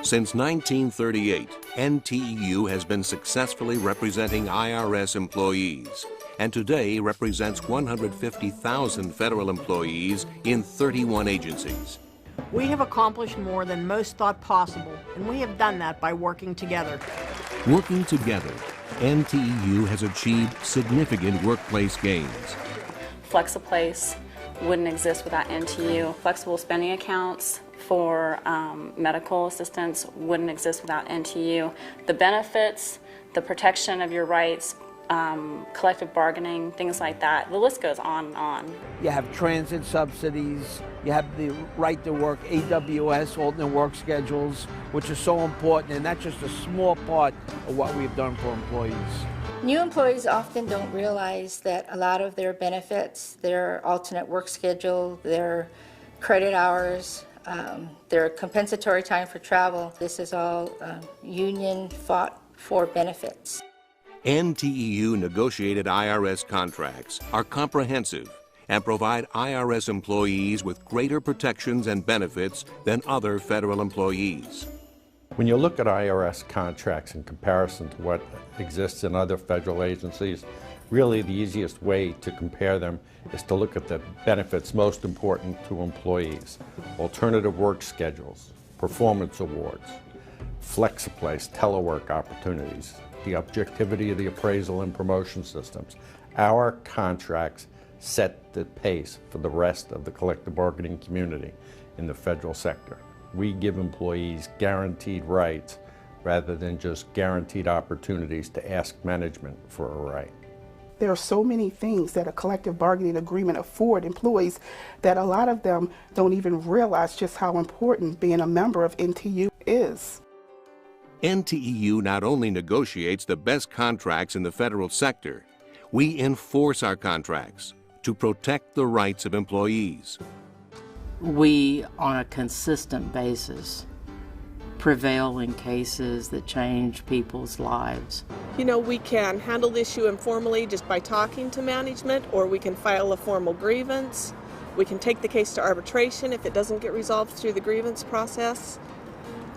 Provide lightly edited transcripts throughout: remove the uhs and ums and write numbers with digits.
Since 1938, NTEU has been successfully representing IRS employees, and today represents 150,000 federal employees in 31 agencies. We have accomplished more than most thought possible, and we have done that by working together. Working together, NTEU has achieved significant workplace gains. FlexiPlace wouldn't exist without NTEU. Flexible spending accounts for medical assistance wouldn't exist without NTEU. The benefits, the protection of your rights, collective bargaining, things like that. The list goes on and on. You have transit subsidies, you have the right to work, AWS, alternate work schedules, which is so important, and that's just a small part of what we've done for employees. New employees often don't realize that a lot of their benefits, their alternate work schedule, their credit hours, their compensatory time for travel, this is all union fought for benefits. NTEU negotiated IRS contracts are comprehensive and provide IRS employees with greater protections and benefits than other federal employees. When you look at IRS contracts in comparison to what exists in other federal agencies, really the easiest way to compare them is to look at the benefits most important to employees. Alternative work schedules, performance awards, FlexiPlace, telework opportunities, the objectivity of the appraisal and promotion systems. Our contracts set the pace for the rest of the collective bargaining community in the federal sector. We give employees guaranteed rights rather than just guaranteed opportunities to ask management for a right. There are so many things that a collective bargaining agreement afford employees that a lot of them don't even realize just how important being a member of NTEU is. NTEU not only negotiates the best contracts in the federal sector, we enforce our contracts to protect the rights of employees. We, on a consistent basis, prevail in cases that change people's lives. You know, we can handle the issue informally just by talking to management, or we can file a formal grievance. We can take the case to arbitration if it doesn't get resolved through the grievance process.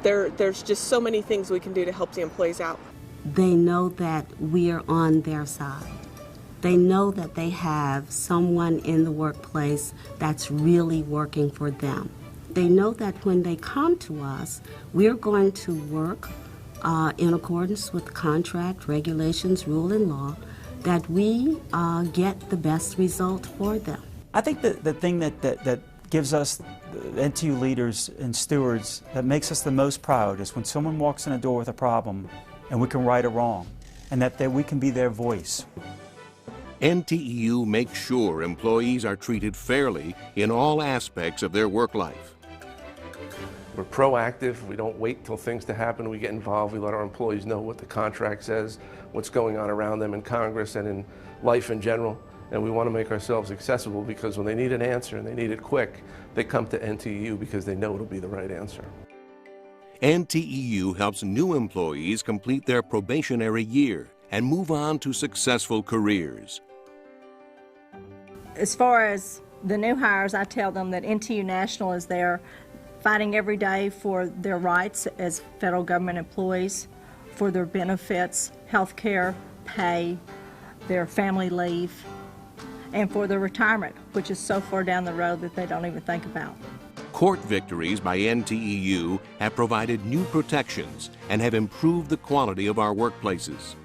There's just so many things we can do to help the employees out. They know that we are on their side. They know that they have someone in the workplace that's really working for them. They know that when they come to us, we're going to work in accordance with contract, regulations, rule, and law, that we get the best result for them. I think the thing that gives us, the NTEU leaders and stewards, that makes us the most proud is when someone walks in a door with a problem and we can right a wrong, and that we can be their voice. NTEU makes sure employees are treated fairly in all aspects of their work life. We're proactive. We don't wait till things to happen. We get involved. We let our employees know what the contract says, what's going on around them in Congress and in life in general. And we want to make ourselves accessible, because when they need an answer and they need it quick, they come to NTEU because they know it'll be the right answer. NTEU helps new employees complete their probationary year and move on to successful careers. As far as the new hires, I tell them that NTEU National is there fighting every day for their rights as federal government employees, for their benefits, health care, pay, their family leave, and for their retirement, which is so far down the road that they don't even think about. Court victories by NTEU have provided new protections and have improved the quality of our workplaces.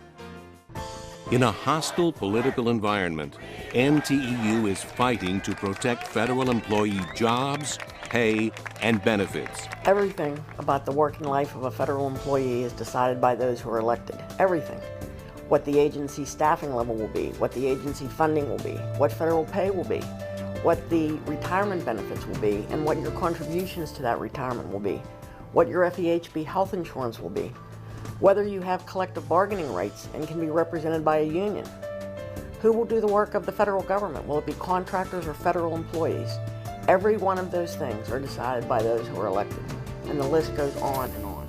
In a hostile political environment, NTEU is fighting to protect federal employee jobs, pay, and benefits. Everything about the working life of a federal employee is decided by those who are elected. Everything. What the agency staffing level will be, what the agency funding will be, what federal pay will be, what the retirement benefits will be, and what your contributions to that retirement will be, what your FEHB health insurance will be, whether you have collective bargaining rights and can be represented by a union. Who will do the work of the federal government? Will it be contractors or federal employees? Every one of those things are decided by those who are elected, and the list goes on and on.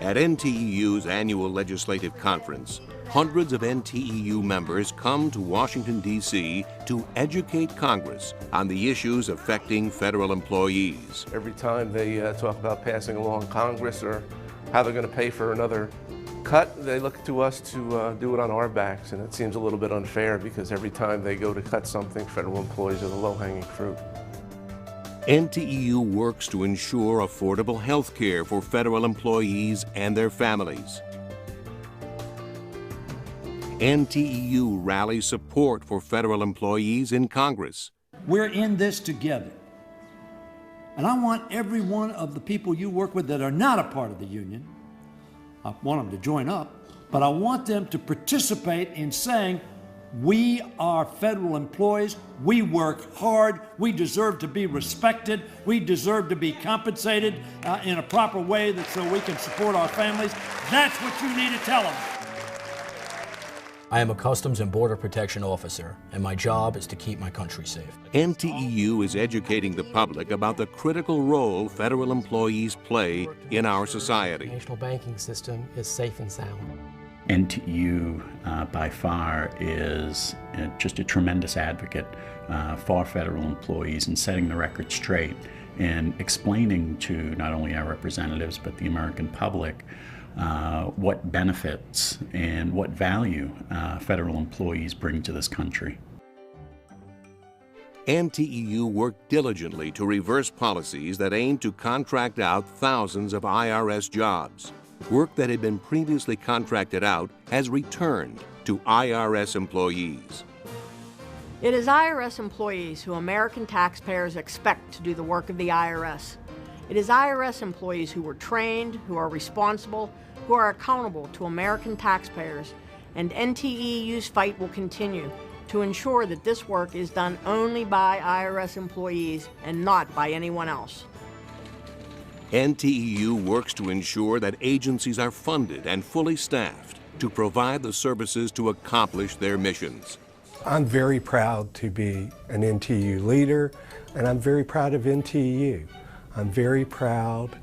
At NTEU's annual legislative conference, hundreds of NTEU members come to Washington, D.C. to educate Congress on the issues affecting federal employees. Every time they talk about passing along Congress or how they're going to pay for another cut, they look to us to do it on our backs, and it seems a little bit unfair because every time they go to cut something, federal employees are the low-hanging fruit. NTEU works to ensure affordable health care for federal employees and their families. NTEU rallies support for federal employees in Congress. We're in this together. And I want every one of the people you work with that are not a part of the union, I want them to join up, but I want them to participate in saying, we are federal employees, we work hard, we deserve to be respected, we deserve to be compensated in a proper way so we can support our families. That's what you need to tell them. I am a Customs and Border Protection officer, and my job is to keep my country safe. NTEU is educating the public about the critical role federal employees play in our society. The national banking system is safe and sound. NTEU by far is just a tremendous advocate for federal employees and setting the record straight and explaining to not only our representatives but the American public what benefits and what value federal employees bring to this country. NTEU worked diligently to reverse policies that aimed to contract out thousands of IRS jobs. Work that had been previously contracted out has returned to IRS employees. It is IRS employees who American taxpayers expect to do the work of the IRS. It is IRS employees who were trained, who are responsible, who are accountable to American taxpayers, and NTEU's fight will continue to ensure that this work is done only by IRS employees and not by anyone else. NTEU works to ensure that agencies are funded and fully staffed to provide the services to accomplish their missions. I'm very proud to be an NTEU leader, and I'm very proud of NTEU. I'm very proud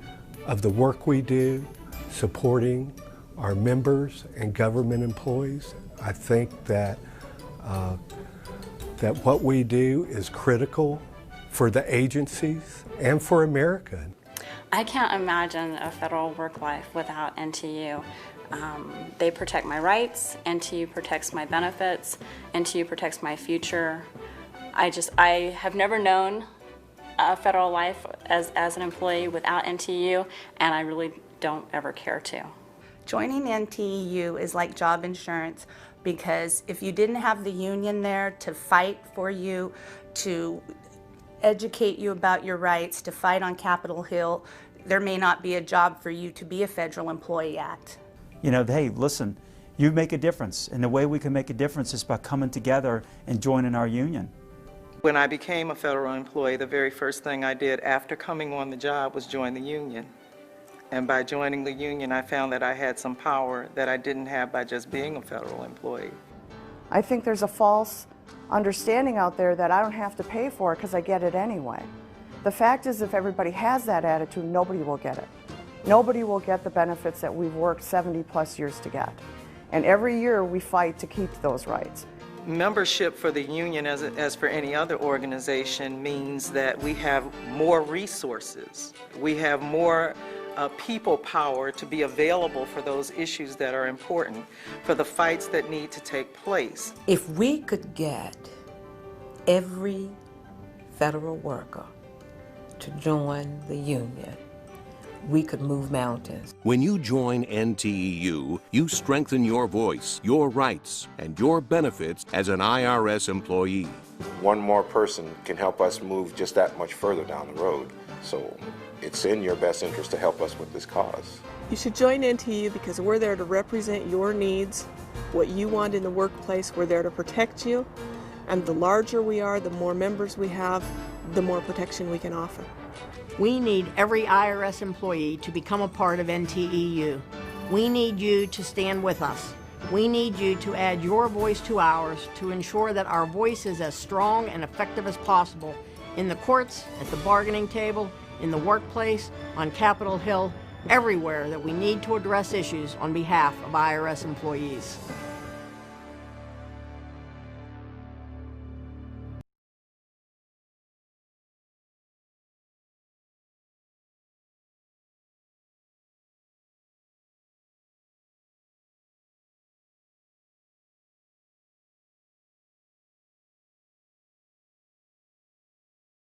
of the work we do supporting our members and government employees. I think that what we do is critical for the agencies and for America. I can't imagine a federal work life without NTEU. They protect my rights, NTEU protects my benefits, NTEU protects my future. I have never known a federal life as an employee without NTEU, and I really don't ever care to. Joining NTEU is like job insurance, because if you didn't have the union there to fight for you, to educate you about your rights, to fight on Capitol Hill, there may not be a job for you to be a federal employee at. You know, hey, listen, you make a difference, and the way we can make a difference is by coming together and joining our union. When I became a federal employee, the very first thing I did after coming on the job was join the union. And by joining the union, I found that I had some power that I didn't have by just being a federal employee. I think there's a false understanding out there that I don't have to pay for it because I get it anyway. The fact is, if everybody has that attitude, nobody will get it. Nobody will get the benefits that we've worked 70+ years to get. And every year we fight to keep those rights. Membership for the union, as for any other organization, means that we have more resources. We have more people power to be available for those issues that are important, for the fights that need to take place. If we could get every federal worker to join the union, we could move mountains. When you join NTEU, you strengthen your voice, your rights, and your benefits as an IRS employee. One more person can help us move just that much further down the road. So it's in your best interest to help us with this cause. You should join NTEU because we're there to represent your needs, what you want in the workplace. We're there to protect you. And the larger we are, the more members we have, the more protection we can offer. We need every IRS employee to become a part of NTEU. We need you to stand with us. We need you to add your voice to ours to ensure that our voice is as strong and effective as possible in the courts, at the bargaining table, in the workplace, on Capitol Hill, everywhere that we need to address issues on behalf of IRS employees.